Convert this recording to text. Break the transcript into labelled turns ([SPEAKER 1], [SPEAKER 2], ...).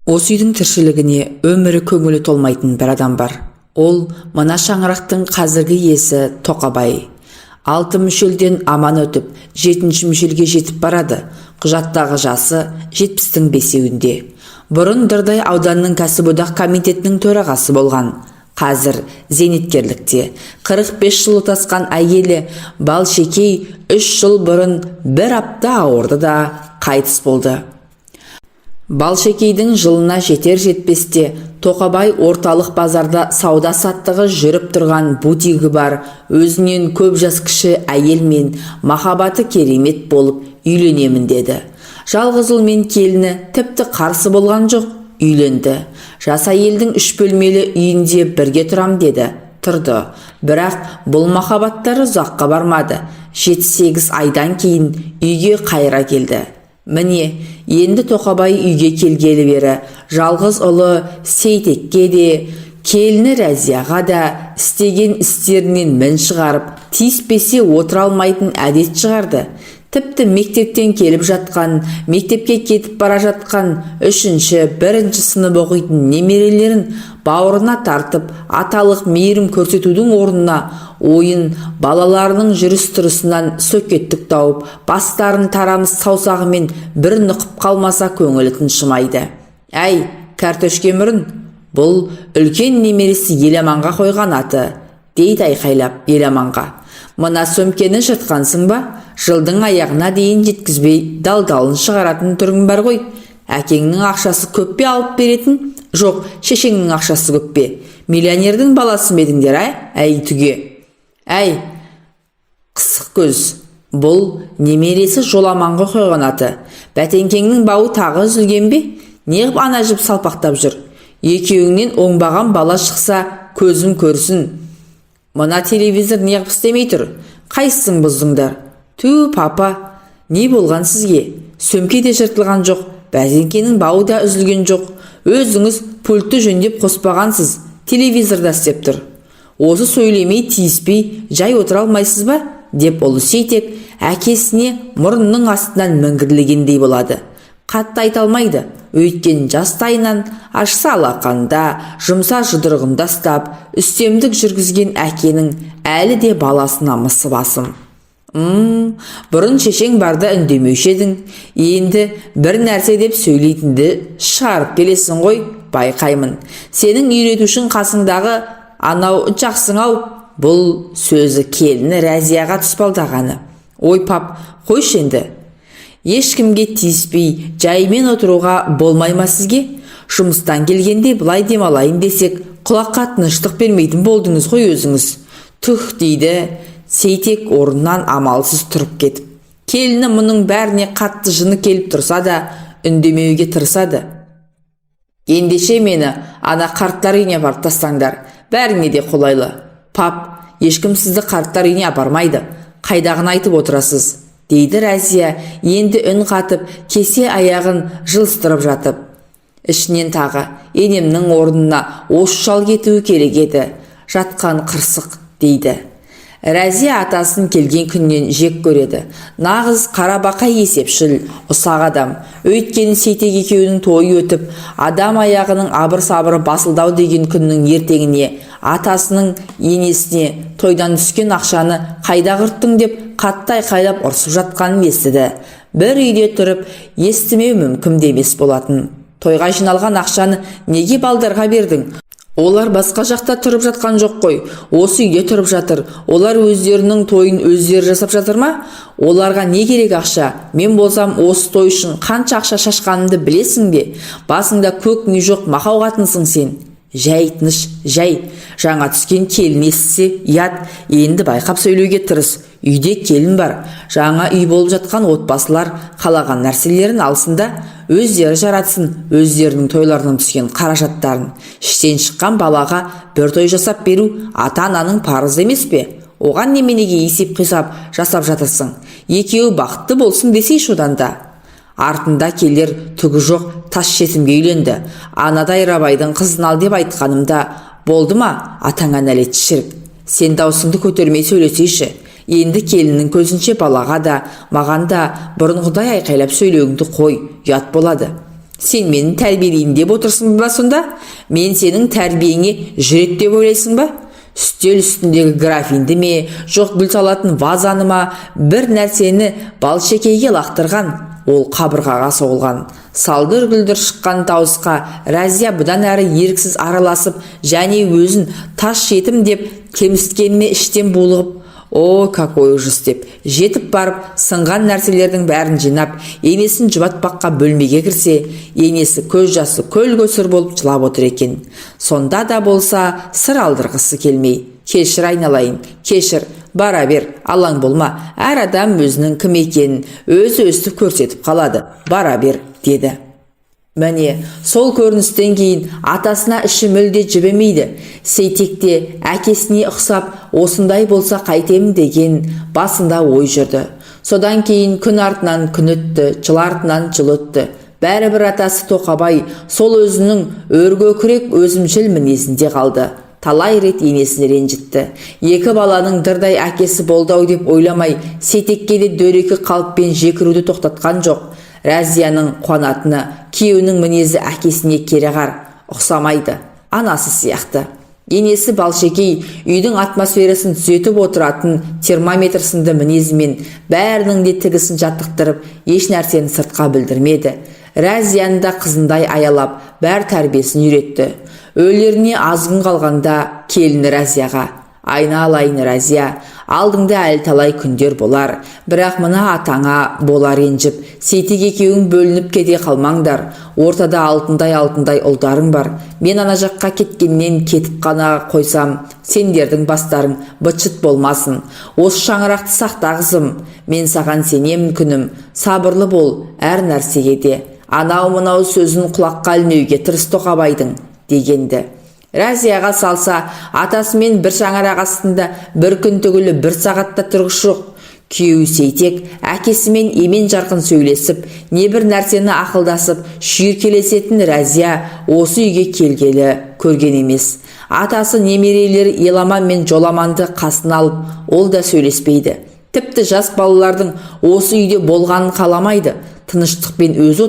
[SPEAKER 1] Осы үйдің тіршілігіне өмірі көңілі толмайтын бір адам бар. Ол мына шаңырақтың қазіргі иесі Тоқабай. 6 мүшелден аман өтіп, 7-ші мүшелге жетіп барады. Құжаттағы жасы 70-тің бесеуінде. Бұрын Дырдай ауданның кәсіподақ комитетінің төрағасы болған. Қазір зейнеткерлікте 45 жыл отасқан әйелі Балшекей 3 жыл бұрын бір апта ауырды да қайтыс болды. Балшекейдің жылына жетер-жетпесте Тоқабай орталық базарда сауда-саттығы жүріп тұрған бутигі бар, өзінен көп жас кіші әйелмен махаббаты керемет болып үйленемін деді. Жалғыз ұл мен келіні тіпті қарсы болған жоқ, үйленді. Жас әйелдің 3 бөлмелі үйінде бірге тұрам деді. Тұрды. Бірақ бұл махаббаттары ұзаққа бармады. 7-8 айдан кейін үйге қайра келді. Міне, енді Тоқабай үйге келгелі бері жалғыз ұлы Сейтекке де, келіні Рәзияға да істеген істерінен мін шығарып, тиіспесе отыра алмайтын әдет шығарды. Тіпті мектептен келіп жатқан, мектепке кетіп бара жатқан 3-ші, 1-ші сынып оқитын немерелерін бауырына тартып, аталық мейірім көрсетудің орнына ойын балаларының жүріс-тұрысынан сөкеттік тауып, бастарын тарамыс саусағымен бір нұқып қалмаса көңілі тыншымайды. Әй, кәртөшке мұрын, бұл үлкен немересі Еламанға қойған аты, дейді айқайлап Еламанға. Мына сөмкені жыртқансың ба? Жылдың аяғына дейін жеткізбей далдалын шығаратын түрің бар ғой. Әкеңнің ақшасы көп пе алып беретін? Жоқ, шешеңнің ақшасы көп пе? Миллионердің баласы ма едіңдер, әй түге. Әй, қысық көз. Бұл немересі Жоламанға қойған аты. Бәтеңкеңнің бауы тағы үзілген бе? Неғып ана жіп салпақтап жүр? Екеуіңнен оңбаған бала шықса, көзім көрсін. Мына телевизор неғып істемей тұр? Қайсың бұздыңдар? Ту, папа, не болған сізге? Сөмке де жыртылған жоқ, бәтеңкенің бауы да үзілген жоқ. Өзіңіз пультті жөндеп қоспағансыз, телевизорда істеп тұр. Осы сөйлемей, тиіспей, жай отыра алмайсыз ба? Деп ұлы Сейтек әкесіне мұрнының астынан мінгірлегендей болады. Қатты айта алмайды, өйткен жастайынан ашса алақанда, жұмса жұдырығында ұстап, үстемдік жүргізген әкенің әлі де баласына мысы басым. Бұрын шешең барда үндемеуші едің, енді бір нәрсе деп сөйлейтінді шығарып келесің ғой, байқаймын. Сенің үйретушің қасыңдағы анау жақсың-ау. Бұл сөзі келіні Рәзияға тұспалдағаны. Ой пап, қойшы енді. Ешкімге тиіспей, жаймен отыруға болмай ма сізге? Жұмыстан келгенде былай демалайын десек, құлаққа тыныштық бермейтін болдыңыз ғой өзіңіз. Түх, дейді Сейтек орнынан амалсыз тұрып кетіп. Келіні мұның бәріне қатты жыны келіп тұрса да, үндемеуге тырысады. Ендеше мені ана қарттар үйіне апарып тастаңдар, бәріңе де қолайлы. Пап, ешкім сізді қарттар үйіне апармайды, қайдағын айтып отырасыз, дейді Рәзия, енді үн қатып, кесе аяғын жылыстырып жатып. Ішінен тағы, енемнің орнына осы шал кетуі керек еді, жатқан қырсық, дейді. Рәзия атасын келген күннен жек көреді. Нағыз қарабақай есепшіл, ұсақ адам. Өйткені Сейтек екеуінің тойы өтіп, адам аяғының абыр-сабыры басылдау деген күннің ертеңіне атасының енесіне тойдан түскен ақшаны қайда құрттың деп қатты айқайлап ұрсып жатқанын естіді. Бір үйде тұрып, естімеу мүмкін емес болатын. Тойға жиналған ақшаны неге балдарға бердің? Олар басқа жақта тұрып жатқан жоқ қой, осы үйде тұрып жатыр. Олар өздерінің тойын өздері жасап жатыр ма? Оларға не керек ақша? Мен болсам осы той үшін қанша ақша шашқанымды білесің бе? Басыңда көк ми жоқ мақау қатынсың сен. Жай тыныш, жай. Жаңа түскен келін естісе, ят, енді байқап сөйлеуге тырыс. Үйде келін бар. Жаңа үй болып жатқан отбасылар қалаған нәрселерін алсында, өздері жаратсын, өздерінің тойларынан түскен қаражаттарын. Іштен шыққан балаға бір той жасап беру ата-ананың парызы емес пе? Оған неменеге есеп-қисап жасап жатырсың? Екеуі бақытты болсын десейші одан да. Артында келер түгі жоқ тас жетімге үйленді. Анадай Рабайдың қызын ал деп айтқанымда болды ма? Атаңа нәлет шірік. Сен даусыңды көтермей сөйлесейші. Енді келіннің көзінше балаға да, маған да бұрынғыдай айқайлап сөйлеуіңді қой, ұят болады. Сен мені тәрбиелейін деп отырсың ба сонда? Мен сенің тәрбиеңе жүрет деп ойлайсың ба? Үстел үстіндегі графинді ме, жоқ гүл салатын вазаны ма, бір нәрсені балшекейге лақтырған, ол қабырғаға соғылған. Салдыр-гүлдір шыққан дауысқа Рәзия бұдан әрі еріксіз араласып, және өзін тас жетім деп кемсіткеніне іштен булығып, «О, какой ужас!» деп жетіп барып, сынған нәрселердің бәрін жинап, енесін жұбатпаққа бөлмеге кірсе, енесі көз жасы көл-көсір болып жылап отыр екен. Сонда да болса сыр алдырғысы келмей, «Кешір айналайын, кешір, бара бер, алаң болма, әр адам өзінің кім екенін өзі өстіп көрсетіп қалады, бара бер» деді. Міне, сол көріністен кейін атасына іші мүлде жібімейді. Сейтекте әкесіне ұқсап, осындай болса қайтемін деген басында ой жүрді. Содан кейін күн артынан күн өтті, жыл артынан жыл өтті. Бәрібір атасы Тоқабай сол өзінің өргөкірек өзімшіл мінезінде қалды. Талай рет енесін ренжітті. Екі баланың дырдай әкесі болды-ау деп ойламай, Сейтекке де дөрекі қалыппен жекіруді тоқтатқан жоқ. Рәзияның қуанатыны күйеуінің мінезі әкесіне кереғар, ұқсамайды, анасы сияқты. Енесі Балшекей үйдің атмосферасын түзетіп отыратын термометр сынды мінезімен бәрінің де тігісін жаттықтырып, еш нәрсені сыртқа білдірмеді. Рәзияны да қызындай аялап, бәр тәрбиесін үйретті. Өлеріне азғын қалғанда келіні Рәзияға: «Айналайын Рәзия, алдыңда әлі талай күндер болар, бірақ мына атаңа болар ренжіп, Сейтек екеуің бөлініп кете қалмаңдар. Ортада алтындай ұлдарың бар. Мен ана жаққа кеткеннен кетіп қана қойсам, сендердің бастарың быт-шыт болмасын. Осы шаңырақты сақта қызым. Мен саған сенемін күнім. Сабырлы бол әр нәрсеге де. Анау-мынау сөзін құлаққа ілмеуге тырыс Тоқабайдың» дегенді. Рәзияға салса, атасымен бір шаңырақ астында бір күн түгілі бір сағатта тұрғыш жоқ. Күйеуі Сейтек әкесімен емен жарқын сөйлесіп, небір нәрсені ақылдасып, шүйіркелесетін Рәзия осы үйге келгелі көрген емес. Атасы немерелері Еламан мен Жоламанды қасына алып, ол да сөйлеспейді. Тіпті жас балалардың осы үйде болғанын қаламайды. Тыныштықпен өзі